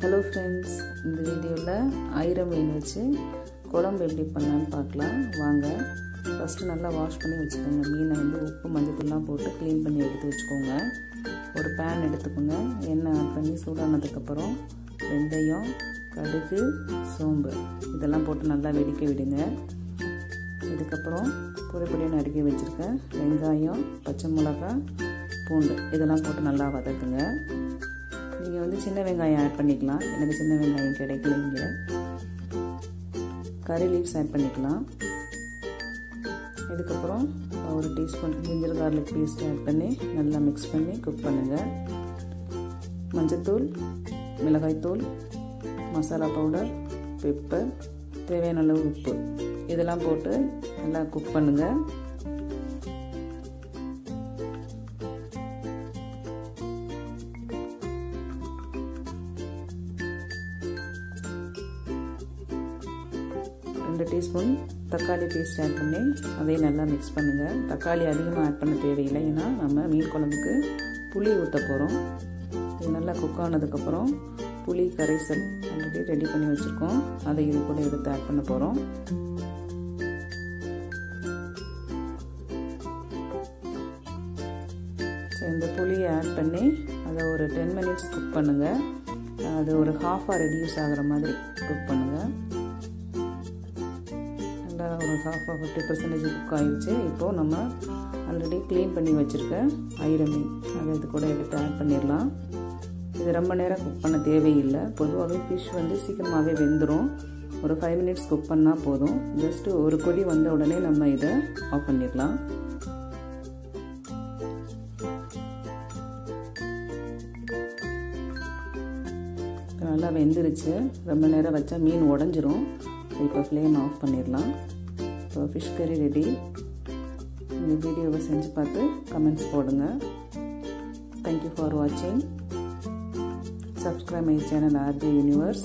Hello friends, in this video ayira மீன் வச்சு குழம்பு எப்படி பண்ணலாம்னு பார்க்கலாம் வாங்க. ஃபர்ஸ்ட் நல்லா வாஷ் பண்ணி வெச்சுக்கோங்க. மீனை வந்து உப்பு மஞ்சள்தூள்லாம் போட்டு க்ளீன் பண்ணி எடுத்து வெச்சுக்கோங்க. ஒரு pan எடுத்துக்கோங்க. எண்ணெய் ஆட் பண்ணி சூடானதுக்கு அப்புறம் வெந்தயம், கடுகு, சோம்பு இதெல்லாம் போட்டு நல்லா வெடிக்க விடுங்க. இதுக்கு அப்புறம் பொடி நறுக்கி வச்சிருக்க வெங்காயம், பச்சை மிளகாய், பூண்டு இதெல்லாம் போட்டு நல்லா வதக்குங்க. நீங்கள் வந்து சின்ன வெங்காயம் ஆட் பண்ணிக்கலாம். எனக்கு சின்ன வெங்காயம் கிடைக்கல. இங்கே கறி லீவ்ஸ் ஆட் பண்ணிக்கலாம். இதுக்கப்புறம் ஒரு teaspoon ginger garlic paste add பண்ணி நல்லா மிக்ஸ் பண்ணி குக் பண்ணுங்கள். மஞ்சத்தூள், மிளகாய்த்தூள், மசாலா பவுடர், பெப்பர், தேவையான அளவு உப்பு இதெல்லாம் போட்டு நல்லா குக் பண்ணுங்கள். ரெண்டு டீஸ்பூன் தக்காளி பேஸ்ட் ஆட் பண்ணி அதையும் நல்லா மிக்ஸ் பண்ணுங்கள். தக்காளி அதிகமாக ஆட் பண்ண தேவையில்லை, ஏன்னா நம்ம மீன் குழம்புக்கு புளி ஊற்ற போகிறோம். இது நல்லா குக் ஆனதுக்கப்புறம் புளி கரைசல் ஆல்ரெடி ரெடி பண்ணி வச்சுருக்கோம், அதை இது கூட எடுத்து ஆட் பண்ண போகிறோம். ஸோ இந்த புளியை ஆட் பண்ணி அதை ஒரு 10 minutes குக் பண்ணுங்கள். அது ஒரு ஹாஃபாக ரெடியூஸ் ஆகிற மாதிரி குக் பண்ணுங்கள். ஒரு 50% குக் ஆகிடுச்சு. இப்போது நம்ம ஆல்ரெடி க்ளீன் பண்ணி வச்சுருக்க ஐர மீன் அதை இது கூட எடுத்து ஆட் பண்ணிடலாம். இது ரொம்ப நேரம் குக் பண்ண தேவையில்லை. பொதுவாகவே ஃபிஷ் வந்து சீக்கிரமாகவே வெந்துடும். ஒரு 5 minutes குக் பண்ணால் போதும். ஜஸ்ட்டு ஒரு கொதி வந்த உடனே நம்ம இதை ஆஃப் பண்ணிடலாம். நல்லா வெந்துருச்சு. ரொம்ப நேரம் வச்சா மீன் உடஞ்சிரும். இப்போ ஃப்ளேம் ஆஃப் பண்ணிடலாம். ஸோ ஃபிஷ் கறி ரெடி. இந்த வீடியோவை செஞ்சு பார்த்து கமெண்ட்ஸ் போடுங்க. தேங்க்யூ ஃபார் வாட்சிங். Subscribe my channel RJ Universe.